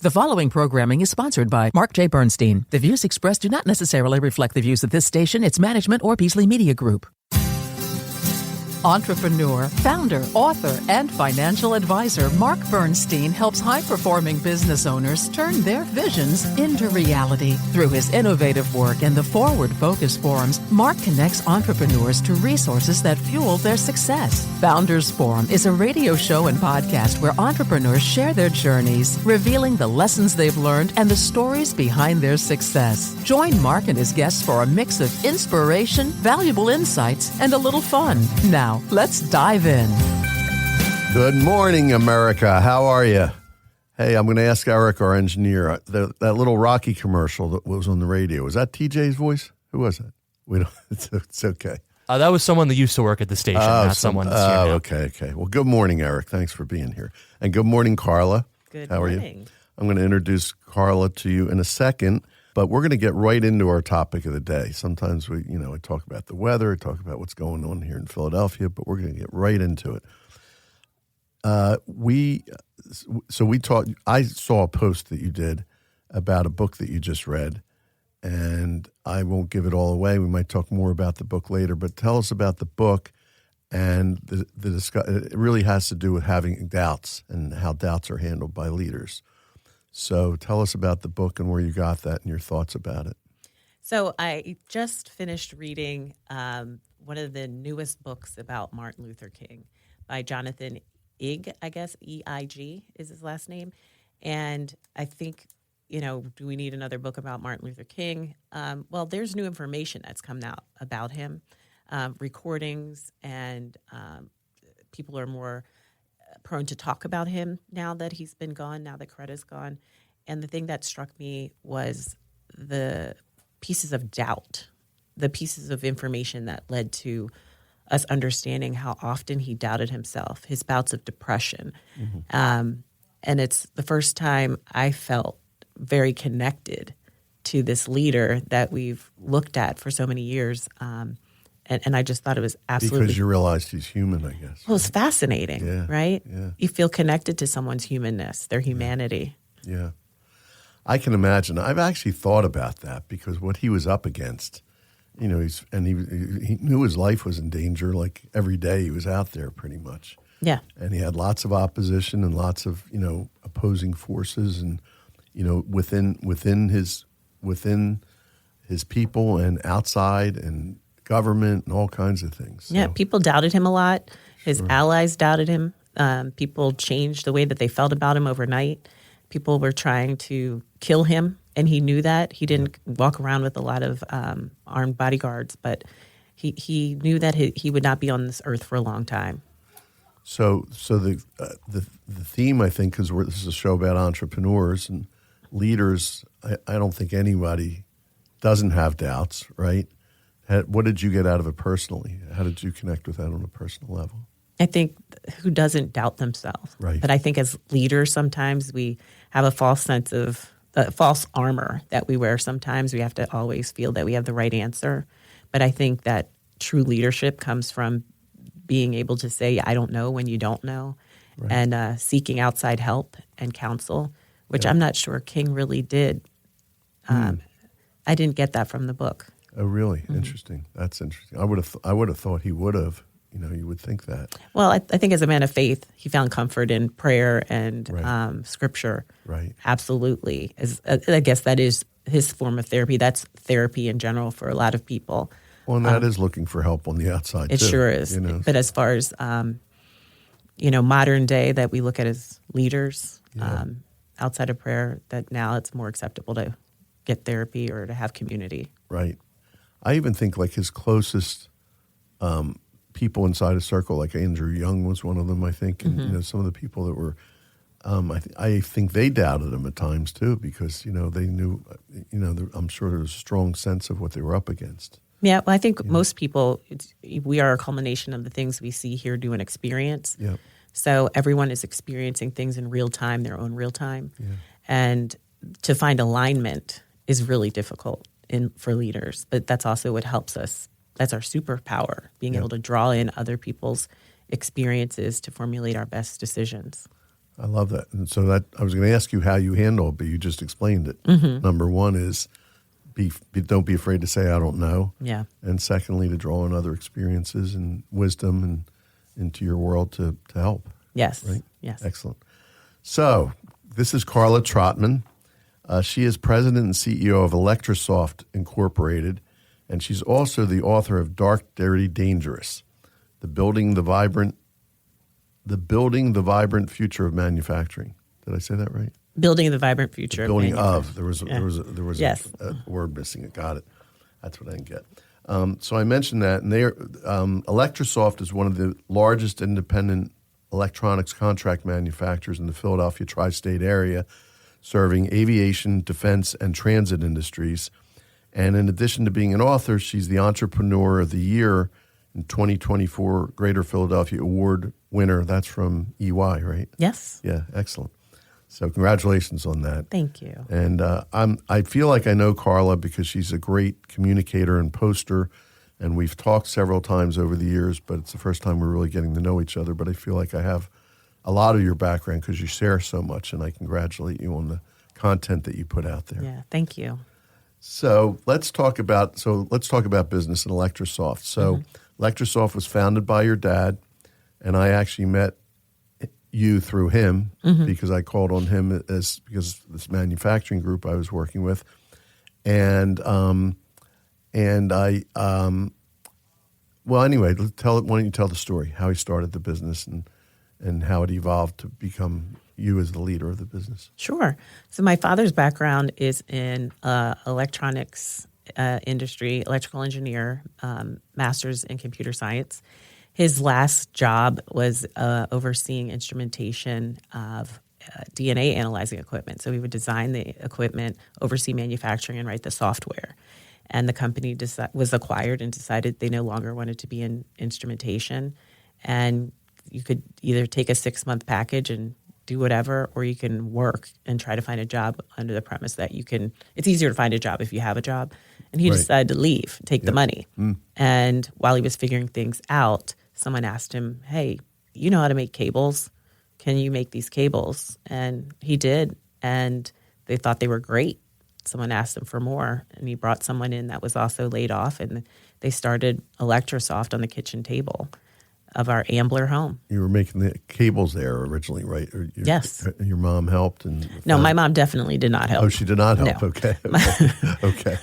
The following programming is sponsored by Marc J. Bernstein. The views expressed do not necessarily reflect the views of this station, its management, or Beasley Media Group. Entrepreneur, founder, author, and financial advisor Marc Bernstein helps high-performing business owners turn their visions into reality. Through his innovative work and the Forward Focus Forums, Marc connects entrepreneurs to resources that fuel their success. Founders Forum is a radio show and podcast where entrepreneurs share their journeys, revealing the lessons they've learned and the stories behind their success. Join Marc and his guests for a mix of inspiration, valuable insights, and a little fun. Now, let's dive in. Good morning, America. How are you? Hey, I'm going to ask Eric, our engineer, that little Rocky commercial that was on the radio. Was that TJ's voice? Who was that? We don't. It's okay. That was someone that used to work at the station, not someone that's here now. Okay. Well, good morning, Eric. Thanks for being here. And good morning, Karla. Good How morning. are you? I'm going to introduce Karla to you in a second, but we're going to get right into our topic of the day. Sometimes we talk about the weather, talk about what's going on here in Philadelphia, but we're going to get right into it. I saw a post that you did about a book that you just read, and I won't give it all away. We might talk more about the book later, but tell us about the book and it really has to do with having doubts and how doubts are handled by leaders. So tell us about the book and where you got that and your thoughts about it. So I just finished reading one of the newest books about Martin Luther King by Jonathan Eig, I guess, E-I-G is his last name. And I think, do we need another book about Martin Luther King? Well, there's new information that's come out about him, recordings, and people are more prone to talk about him now that he's been gone, now that Corretta's gone. And the thing that struck me was the pieces of doubt, the pieces of information that led to us understanding how often he doubted himself, his bouts of depression. Mm-hmm. And it's the first time I felt very connected to this leader that we've looked at for so many years. And I just thought it was absolutely... Because you realized he's human, I guess. Well, it's fascinating, right? Yeah. You feel connected to someone's humanness, their humanity. Yeah. I can imagine. I've actually thought about that because what he was up against, he knew his life was in danger. Like every day he was out there pretty much. Yeah. And he had lots of opposition and lots of, opposing forces and, within his people and outside and government and all kinds of things. So. Yeah, people doubted him a lot. His allies doubted him. People changed the way that they felt about him overnight. People were trying to kill him, and he knew that. He didn't walk around with a lot of armed bodyguards, but he knew that he would not be on this earth for a long time. So the theme, I think, because this is a show about entrepreneurs and leaders, I don't think anybody doesn't have doubts, right? What did you get out of it personally? How did you connect with that on a personal level? I think who doesn't doubt themselves. Right. But I think as leaders, sometimes we have a false sense of false armor that we wear. Sometimes we have to always feel that we have the right answer. But I think that true leadership comes from being able to say, I don't know when you don't know, right. And seeking outside help and counsel, which I'm not sure King really did. I didn't get that from the book. Oh, really? Mm-hmm. Interesting. That's interesting. I would have thought he would have. You would think that. Well, I think as a man of faith, he found comfort in prayer and scripture. Right. Absolutely. I guess that is his form of therapy. That's therapy in general for a lot of people. Well, and that is looking for help on the outside, it too. It sure is. But as far as, modern day that we look at as leaders outside of prayer, that now it's more acceptable to get therapy or to have community. Right. I even think like his closest people inside a circle, like Andrew Young was one of them, I think. And, some of the people that were, I think they doubted him at times too, because, they knew, I'm sure there was a strong sense of what they were up against. Yeah, well, I think most people, we are a culmination of the things we see, hear, do, and experience. Yep. So everyone is experiencing things in real time, their own real time. Yeah. And to find alignment is really difficult for leaders, but that's also what helps us. That's our superpower, being able to draw in other people's experiences to formulate our best decisions. I love that. And so that I was going to ask you how you handle it, but you just explained it. Number one is don't be afraid to say I don't know. Yeah. And secondly, to draw on other experiences and wisdom and into your world to help. Yes. Right? Yes. Excellent. So this is Karla Trotman. She is president and CEO of Electro Soft Incorporated, and she's also the author of Dark, Dirty, Dangerous, the building the vibrant future of manufacturing. Did I say that right? Building the vibrant future. Building of. There was Yes. a word missing. Got it. That's what I didn't get. So I mentioned that, and Electro Soft is one of the largest independent electronics contract manufacturers in the Philadelphia tri-state area, serving aviation, defense, and transit industries. And in addition to being an author, she's the Entrepreneur of the Year in 2024 Greater Philadelphia Award winner. That's from EY, right? Yes. Yeah, excellent. So congratulations on that. Thank you. And I feel like I know Karla because she's a great communicator and poster, and we've talked several times over the years, but it's the first time we're really getting to know each other. But I feel like I have a lot of your background because you share so much, and I congratulate you on the content that you put out there. Yeah, thank you. So let's talk about business and Electro Soft. So Electro Soft was founded by your dad, and I actually met you through him because I called on him because this manufacturing group I was working with, and I well anyway, why don't you tell the story how he started the business and how it evolved to become you as the leader of the business. Sure. So my father's background is in electronics industry, electrical engineer, master's in computer science. His last job was overseeing instrumentation of DNA analyzing equipment. So he would design the equipment, oversee manufacturing, and write the software. And the company was acquired and decided they no longer wanted to be in instrumentation. And you could either take a 6-month package and do whatever, or you can work and try to find a job under the premise that it's easier to find a job if you have a job. And he decided to leave, take the money. And while he was figuring things out, someone asked him, hey, you know how to make cables. Can you make these cables? And he did. And they thought they were great. Someone asked him for more. And he brought someone in that was also laid off. And they started Electro Soft on the kitchen table of our Ambler home. You were making the cables there originally, right? Yes. Your mom helped? No, my mom definitely did not help. Oh, she did not help? No. Okay. Okay.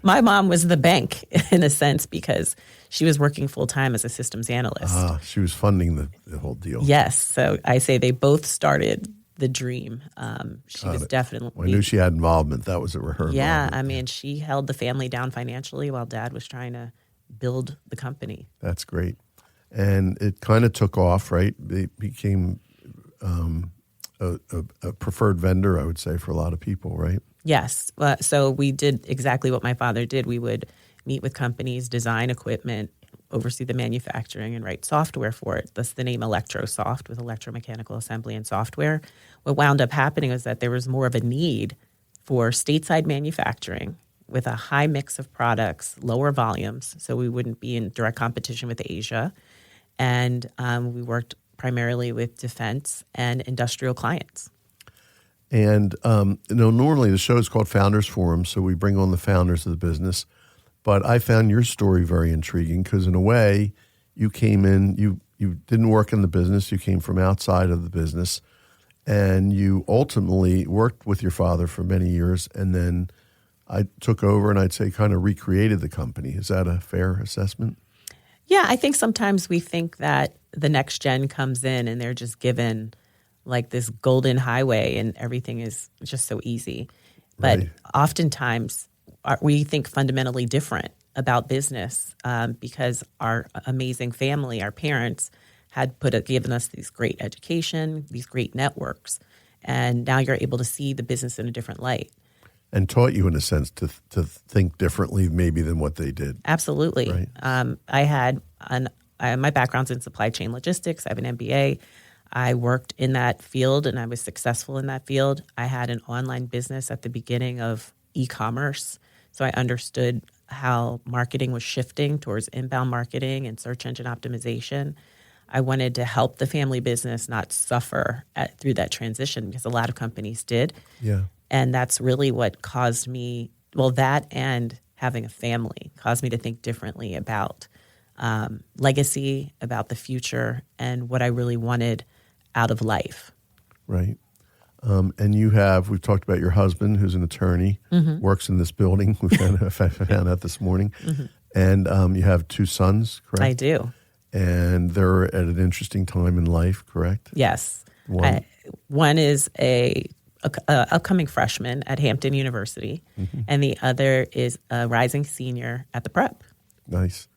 My mom was the bank in a sense because she was working full-time as a systems analyst. She was funding the whole deal. Yes. So I say they both started the dream. She was definitely... Well, I knew she had involvement. That was her Yeah. I mean, she held the family down financially while Dad was trying to build the company. That's great. And it kind of took off, right? It became a preferred vendor, I would say, for a lot of people, right? Yes. So we did exactly what my father did. We would meet with companies, design equipment, oversee the manufacturing, and write software for it. That's the name Electro Soft, with electromechanical assembly and software. What wound up happening was that there was more of a need for stateside manufacturing with a high mix of products, lower volumes, so we wouldn't be in direct competition with Asia. And we worked primarily with defense and industrial clients. And normally the show is called Founders Forum, so we bring on the founders of the business. But I found your story very intriguing because in a way you came in, you didn't work in the business, you came from outside of the business, and you ultimately worked with your father for many years, and then I took over and I'd say kind of recreated the company. Is that a fair assessment? Yeah, I think sometimes we think that the next gen comes in and they're just given like this golden highway and everything is just so easy. But oftentimes we think fundamentally different about business because our amazing family, our parents, had given us these great education, these great networks, and now you're able to see the business in a different light. And taught you, in a sense, to think differently maybe than what they did. Absolutely. Right. I had my background's in supply chain logistics. I have an MBA. I worked in that field, and I was successful in that field. I had an online business at the beginning of e-commerce, so I understood how marketing was shifting towards inbound marketing and search engine optimization. I wanted to help the family business not suffer through that transition, because a lot of companies did. Yeah. And that's really what caused me, that and having a family caused me to think differently about legacy, about the future, and what I really wanted out of life. Right. And we've talked about your husband, who's an attorney, works in this building. We found out this morning. And you have 2 sons, correct? I do. And they're at an interesting time in life, correct? Yes. One is a upcoming freshman at Hampton University, and the other is a rising senior at the prep. Nice.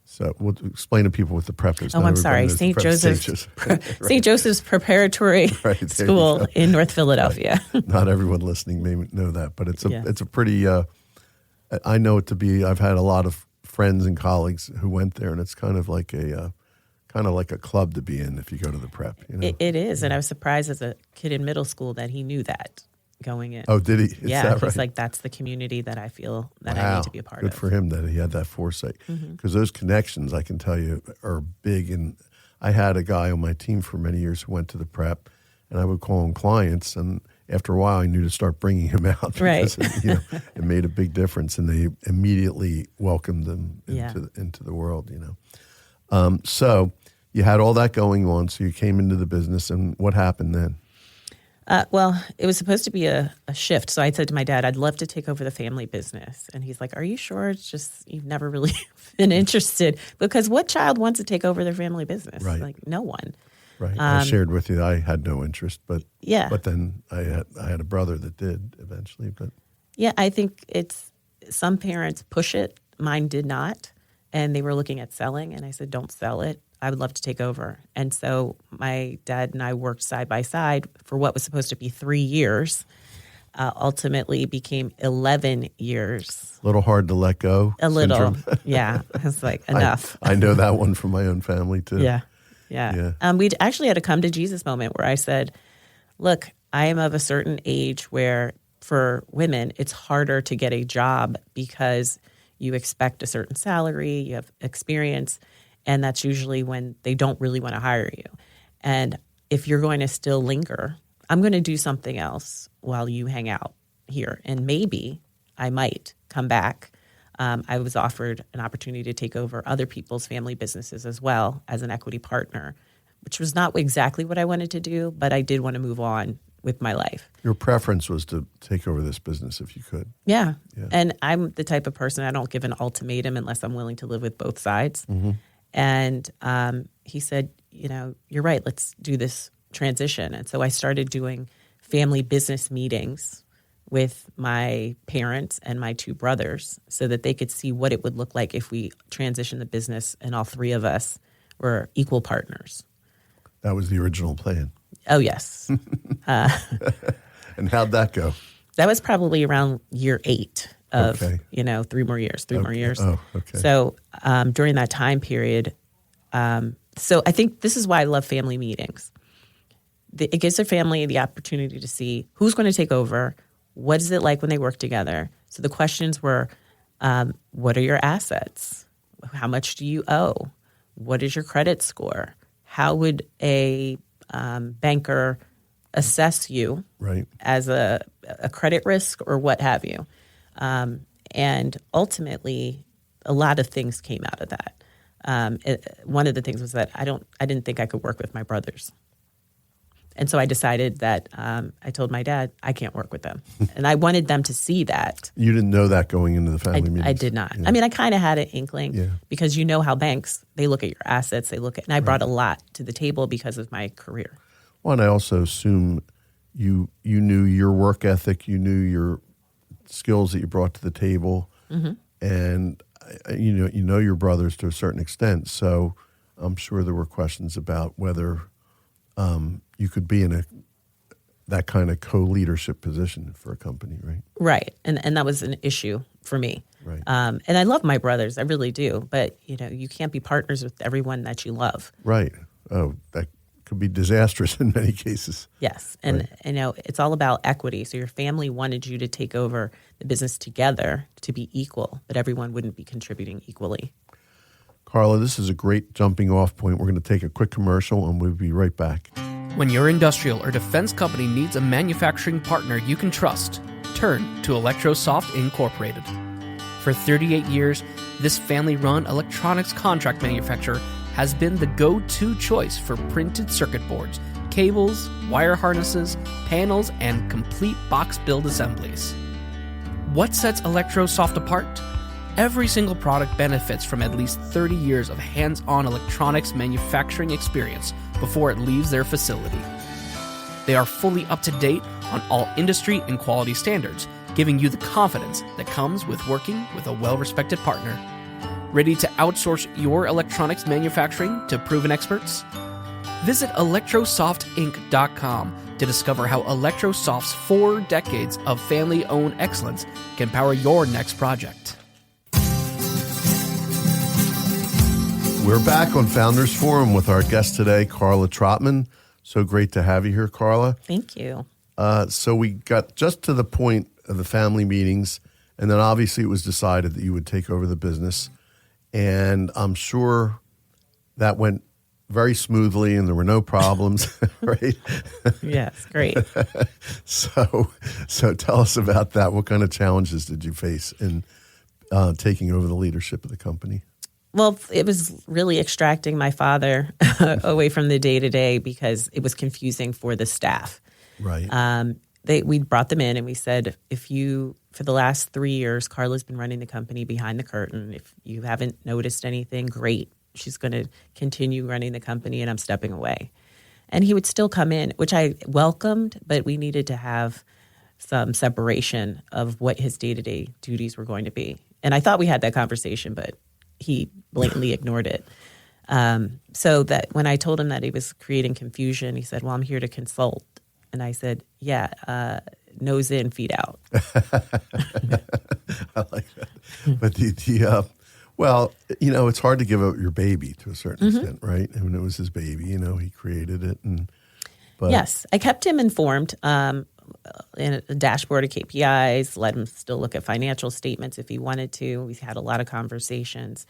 So we'll explain to people what the prep is. I'm sorry. St. Joseph's Preparatory School in North Philadelphia. Not everyone listening may know that, but it's a pretty, I know it to be, I've had a lot of friends and colleagues who went there, and it's kind of like a club to be in if you go to the prep. You know? It is, and I was surprised as a kid in middle school that he knew that going in. Oh, did he? Is that right? He's like, that's the community that I feel that I need to be a part of. Good for him that he had that foresight, because those connections, I can tell you, are big. And I had a guy on my team for many years who went to the prep, and I would call him clients, and after a while, I knew to start bringing him out because it made a big difference, and they immediately welcomed them into the world. So you had all that going on, so you came into the business, and what happened then? It was supposed to be a shift. So I said to my dad, I'd love to take over the family business. And he's like, are you sure? It's just you've never really been interested. Because what child wants to take over their family business? Right. Like, no one. Right. I shared with you that I had no interest, but then I had a brother that did eventually. But yeah, I think it's some parents push it. Mine did not. And they were looking at selling. And I said, don't sell it. I would love to take over. And so my dad and I worked side by side for what was supposed to be 3 years. Ultimately became 11 years. A little hard to let go. A little. Yeah. I was like, enough. I know that one from my own family too. Yeah. We actually had a come to Jesus moment where I said, look, I am of a certain age where for women, it's harder to get a job because you expect a certain salary, you have experience, and that's usually when they don't really want to hire you. And if you're going to still linger, I'm going to do something else while you hang out here. And maybe I might come back. I was offered an opportunity to take over other people's family businesses as well as an equity partner, which was not exactly what I wanted to do, but I did want to move on with my life. Your preference was to take over this business if you could. Yeah. And I'm the type of person, I don't give an ultimatum unless I'm willing to live with both sides. And he said, you're right, let's do this transition. And so I started doing family business meetings with my parents and my 2 brothers so that they could see what it would look like if we transitioned the business and all 3 of us were equal partners. That was the original plan. Oh, yes. And how'd that go? That was probably around year 8 of, 3 more years. Oh, okay. So during that time period, so I think this is why I love family meetings. It gives a family the opportunity to see who's going to take over, what is it like when they work together. So the questions were, what are your assets? How much do you owe? What is your credit score? How would a banker assess you as a credit risk or what have you? And ultimately, a lot of things came out of that. One of the things was that I didn't think I could work with my brothers. And so I decided that I told my dad, I can't work with them. And I wanted them to see that. You didn't know that going into the family meetings? I did not. Yeah. I mean, I kind of had an inkling because you know how banks, they look at your assets, and I brought a lot to the table because of my career. Well, and I also assume you knew your work ethic, you knew your skills that you brought to the table, and you know your brothers to a certain extent. So I'm sure there were questions about whether you could be in that kind of co-leadership position for a company, right? Right, and that was an issue for me. Right. And I love my brothers, I really do. But you can't be partners with everyone that you love. Right. Oh, that could be disastrous in many cases. Yes, and it's all about equity. So your family wanted you to take over the business together to be equal, but everyone wouldn't be contributing equally. Karla, this is a great jumping off point. We're going to take a quick commercial and we'll be right back. When your industrial or defense company needs a manufacturing partner you can trust, turn to Electro Soft Incorporated. For 38 years, this family-run electronics contract manufacturer has been the go-to choice for printed circuit boards, cables, wire harnesses, panels, and complete box build assemblies. What sets Electro Soft apart? Every single product benefits from at least 30 years of hands-on electronics manufacturing experience before it leaves their facility. They are fully up to date on all industry and quality standards, giving you the confidence that comes with working with a well-respected partner. Ready to outsource your electronics manufacturing to proven experts? Visit electrosoftinc.com to discover how Electrosoft's 4 decades of family-owned excellence can power your next project. We're back on Founders Forum with our guest today, Karla Trotman. So great to have you here, Karla. Thank you. So we got just to the point of the family meetings, and then obviously it was decided that you would take over the business. And I'm sure that went very smoothly and there were no problems, right? Yes, great. So tell us about that. What kind of challenges did you face in taking over the leadership of the company? Well, it was really extracting my father away from the day-to-day because it was confusing for the staff. Right. We brought them in and we said, for the last 3 years, Karla's been running the company behind the curtain. If you haven't noticed anything, great. She's going to continue running the company and I'm stepping away. And he would still come in, which I welcomed, but we needed to have some separation of what his day-to-day duties were going to be. And I thought we had that conversation, but he blatantly ignored it. So that when I told him that he was creating confusion, he said, well, I'm here to consult. And I said, yeah, nose in, feet out. I like that. But well, it's hard to give up your baby to a certain extent, right? I mean, it was his baby, he created it. But yes, I kept him informed in a dashboard of KPIs, let him still look at financial statements if he wanted to. We've had a lot of conversations.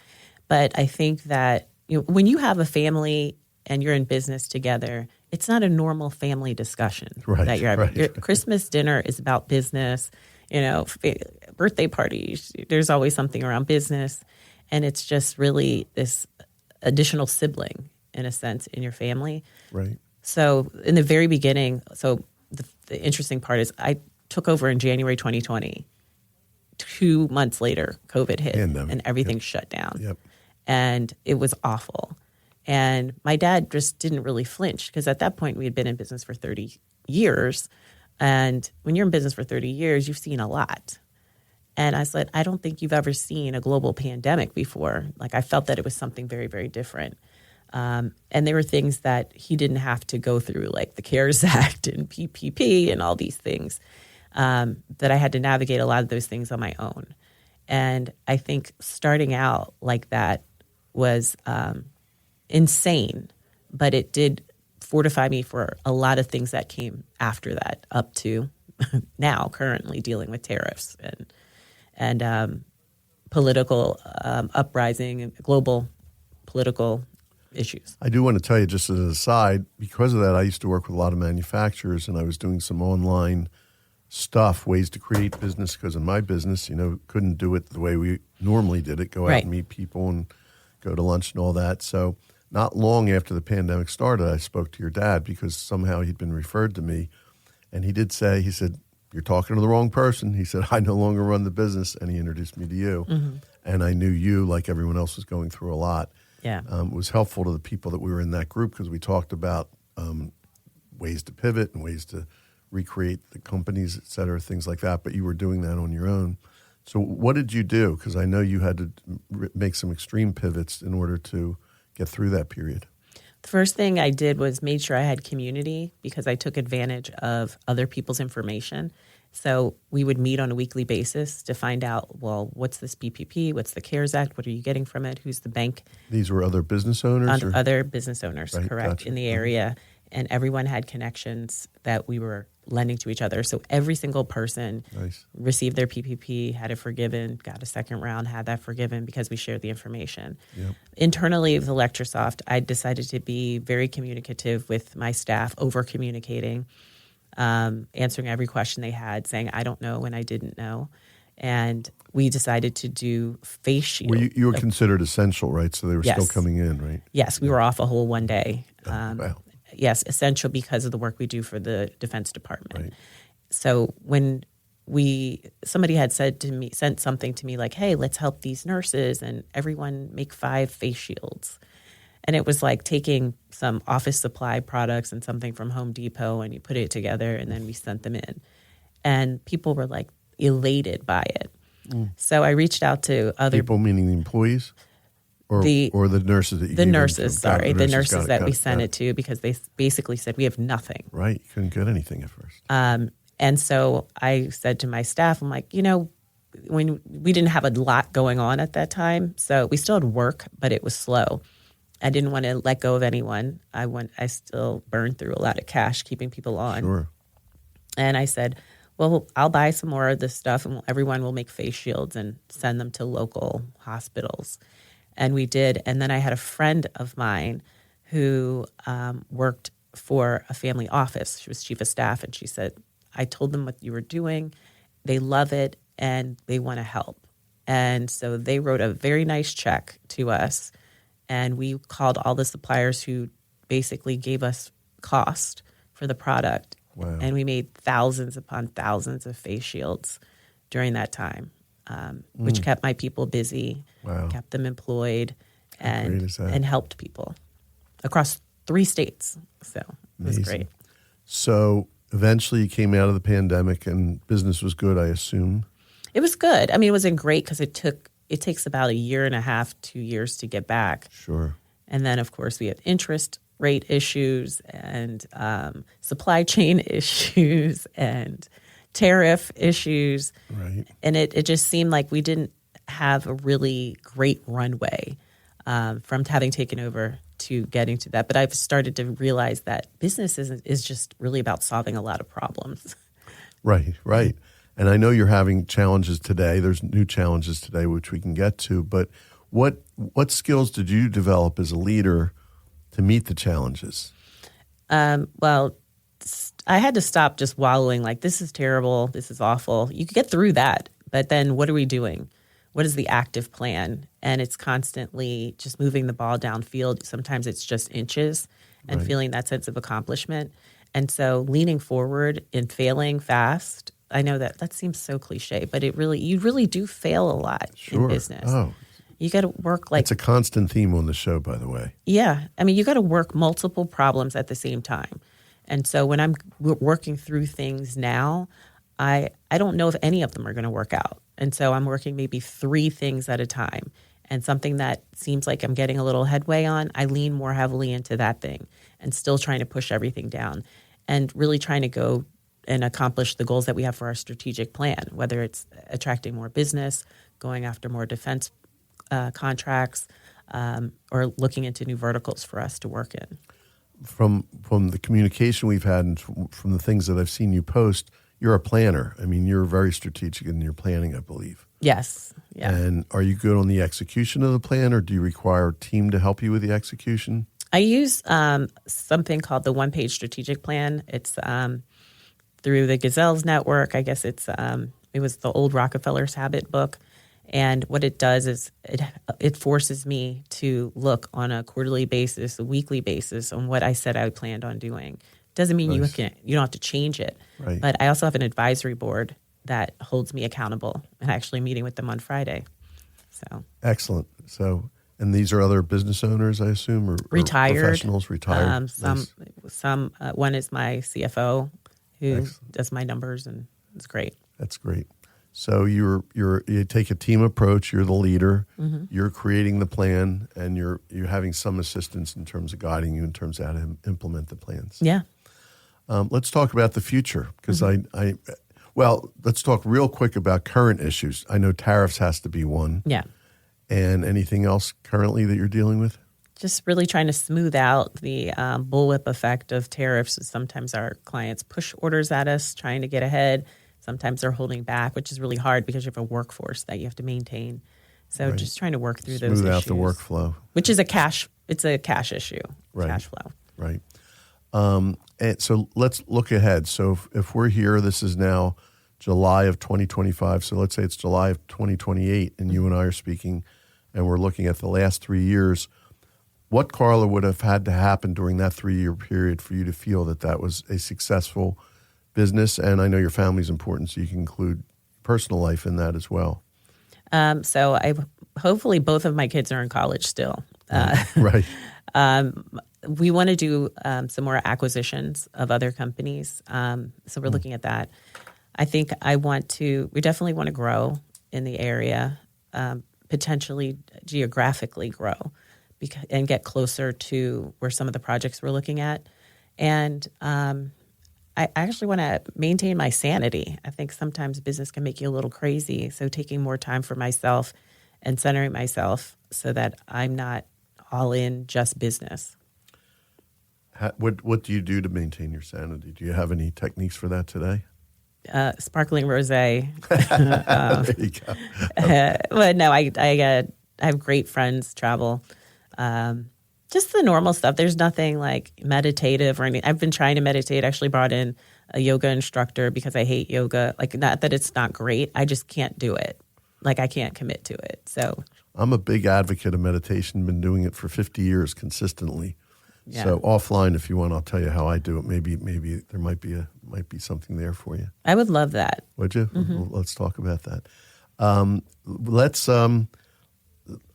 But I think that when you have a family and you're in business together, it's not a normal family discussion that you're having. Right. Your Christmas dinner is about business, birthday parties. There's always something around business. And it's just really this additional sibling, in a sense, in your family. Right. So in the very beginning, the interesting part is I took over in January 2020. 2 months later, COVID hit and everything shut down. Yep. And it was awful. And my dad just didn't really flinch because at that point we had been in business for 30 years. And when you're in business for 30 years, you've seen a lot. And I said, I don't think you've ever seen a global pandemic before. Like I felt that it was something very, very different. And there were things that he didn't have to go through, like the CARES Act and PPP and all these things, that I had to navigate a lot of those things on my own. And I think starting out like that was insane, but it did fortify me for a lot of things that came after that, up to now currently dealing with tariffs and political uprising and global political issues. I do want to tell you, just as an aside, because of that, I used to work with a lot of manufacturers, and I was doing some online stuff, ways to create business, because in my business, couldn't do it the way we normally did it, go out and meet people and go to lunch and all that. So not long after the pandemic started, I spoke to your dad because somehow he'd been referred to me, and he said, you're talking to the wrong person. He said, I no longer run the business, and he introduced me to you. Mm-hmm. And I knew you, like everyone else, was going through a lot. Yeah. It was helpful to the people that we were in that group because we talked about ways to pivot and ways to recreate the companies, et cetera, things like that. But you were doing that on your own. So what did you do? Because I know you had to make some extreme pivots in order to get through that period. The first thing I did was made sure I had community because I took advantage of other people's information. So we would meet on a weekly basis to find out, well, what's this PPP? What's the CARES Act? What are you getting from it? Who's the bank? These were other business owners? Other business owners, right, correct, gotcha. in the area. And everyone had connections that we were lending to each other. So every single person Nice. received their PPP, had it forgiven, got a second round, had that forgiven because we shared the information. Yep. Internally with Electro Soft, I decided to be very communicative with my staff, over-communicating, answering every question they had, saying, I don't know when I didn't know. And we decided to do face shield. Well, you were considered essential, right? So they were Yes. still coming in, right? Yes, we were off a whole one day. Wow. Yes, essential because of the work we do for the Defense Department. Right. So when somebody had sent something to me like, hey, let's help these nurses and everyone make 5 face shields. And it was like taking some office supply products and something from Home Depot and you put it together and then we sent them in. And people were like elated by it. So I reached out to other people, meaning the employees? Or the nurses that you the gave nurses, them to? sorry, the nurses that we sent it to because they basically said we have nothing. Right, you couldn't get anything at first. And so I said to my staff, I'm like, when we didn't have a lot going on at that time, so we still had work, but it was slow. I didn't want to let go of anyone. I still burned through a lot of cash keeping people on. Sure. And I said, well, I'll buy some more of this stuff and everyone will make face shields and send them to local hospitals. And we did. And then I had a friend of mine who worked for a family office. She was chief of staff. And she said, I told them what you were doing. They love it and they want to help. And so they wrote a very nice check to us. And we called all the suppliers who basically gave us cost for the product. Wow. And we made thousands upon thousands of face shields during that time. Which kept my people busy, Wow. kept them employed, How great is that? and helped people across 3 states. So it was Amazing. great. So eventually you came out of the pandemic and business was good, I assume. It was good. I mean, it wasn't great because it takes about 1.5 years, 2 years to get back. Sure. And then, of course, we had interest rate issues and supply chain issues and tariff issues. Right. And it just seemed like we didn't have a really great runway from having taken over to getting to that. But I've started to realize that business is just really about solving a lot of problems. Right, right. And I know you're having challenges today. There's new challenges today, which we can get to. But what skills did you develop as a leader to meet the challenges? Well, I had to stop just wallowing like, this is terrible, this is awful. You could get through that, but then what are we doing? What is the active plan? And it's constantly just moving the ball downfield. Sometimes it's just inches and Right. feeling that sense of accomplishment. And so leaning forward and failing fast, I know that seems so cliche, but you really do fail a lot Sure. in business. Oh, You got to work like, it's a constant theme on the show, by the way. yeah. I mean, you got to work multiple problems at the same time. And so when I'm working through things now, I don't know if any of them are going to work out. And so I'm working maybe 3 things at a time. And something that seems like I'm getting a little headway on, I lean more heavily into that thing and still trying to push everything down and really trying to go and accomplish the goals that we have for our strategic plan, whether it's attracting more business, going after more defense contracts, or looking into new verticals for us to work in. From the communication we've had and from the things that I've seen you post, you're a planner. I mean, you're very strategic in your planning, I believe. Yes. Yeah. And are you good on the execution of the plan, or do you require a team to help you with the execution? I use something called the one-page strategic plan. It's through the Gazelles Network. I guess it was the old Rockefeller's Habit book. And what it does is it forces me to look on a quarterly basis, a weekly basis on what I said I planned on doing. Doesn't mean Nice. you don't have to change it. Right. But I also have an advisory board that holds me accountable. I'm actually meeting with them on Friday. So Excellent. So, and these are other business owners, I assume, or retired professionals, retired. Some one is my CFO who Excellent. does my numbers, and it's great. That's great. So you take a team approach. You're the leader. Mm-hmm. You're creating the plan, and you're having some assistance in terms of guiding you in terms of how to implement the plans. Yeah. Let's talk about the future, because Mm-hmm. let's talk real quick about current issues. I know tariffs has to be one. Yeah. And anything else currently that you're dealing with? just really trying to smooth out the bullwhip effect of tariffs. Sometimes our clients push orders at us, trying to get ahead. Sometimes they're holding back, which is really hard because you have a workforce that you have to maintain. So just trying to work through those issues. Smooth out the workflow. Which is a cash issue, cash flow. Right. And so let's look ahead. So if we're here, this is now July of 2025. So let's say it's July of 2028 and you and I are speaking and we're looking at the last 3 years. What, Karla, would have had to happen during that 3-year period for you to feel that that was a successful business? And I know your family's important, so you can include personal life in that as well. So hopefully both of my kids are in college still. Right. We want to do some more acquisitions of other companies. So we're looking at that. I think we definitely want to grow in the area, potentially geographically grow and get closer to where some of the projects we're looking at. And I actually want to maintain my sanity. I think sometimes business can make you a little crazy. So taking more time for myself and centering myself so that I'm not all in just business. What do you do to maintain your sanity? Do you have any techniques for that today? Sparkling rosé. There you go. But no, I have great friends, travel. Just the normal stuff. There's nothing like meditative or anything. I've been trying to meditate. I actually brought in a yoga instructor because I hate yoga. Like, not that it's not great. I just can't do it. Like, I can't commit to it. So I'm a big advocate of meditation. Been doing it for 50 years consistently. Yeah. So offline, if you want, I'll tell you how I do it. Maybe there might be something there for you. I would love that. Would you? Mm-hmm. Well, let's talk about that.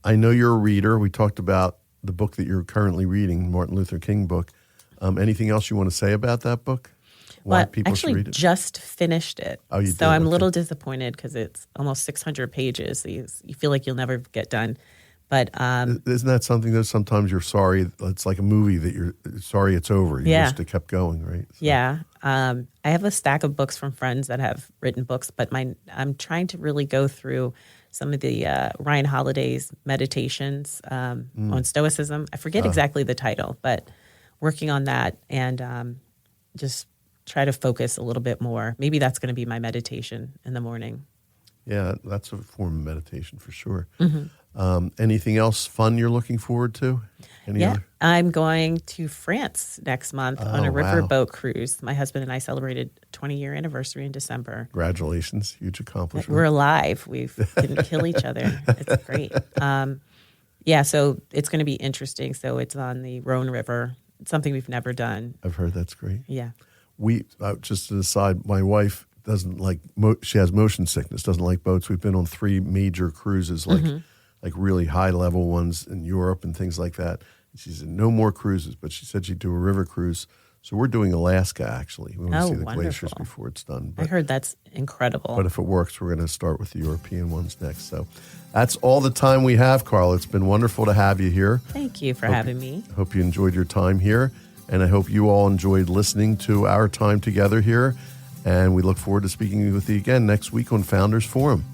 I know you're a reader. We talked about the book that you're currently reading, Martin Luther King book. Anything else you want to say about that book? Why people should read it? Just finished it. Oh, you did? So I'm a Okay. little disappointed because it's almost 600 pages. So you feel like you'll never get done. But Isn't that something that sometimes you're sorry? It's like a movie that you're sorry it's over. You just kept going, right? So. Yeah. I have a stack of books from friends that have written books, but I'm trying to really go through some of the Ryan Holiday's meditations on Stoicism. I forget exactly the title, but working on that and just try to focus a little bit more. Maybe that's going to be my meditation in the morning. Yeah, that's a form of meditation for sure. Mm-hmm. Anything else fun you're looking forward to? Other? I'm going to France next month on a riverboat cruise. My husband and I celebrated 20-year anniversary in December. Congratulations, huge accomplishment. We're alive. We didn't kill each other. It's great. So it's going to be interesting. So it's on the Rhone River. It's something we've never done. I've heard that's great. Yeah. We just an aside, my wife doesn't like. She has motion sickness. Doesn't like boats. We've been on 3 major cruises, like really high level ones in Europe and things like that. And she said no more cruises, but she said she'd do a river cruise. So we're doing Alaska actually. We want to see the glaciers before it's done. I heard that's incredible. But if it works, we're going to start with the European ones next. So that's all the time we have, Karla. It's been wonderful to have you here. Thank you for having me. Hope you enjoyed your time here. And I hope you all enjoyed listening to our time together here. And we look forward to speaking with you again next week on Founders Forum.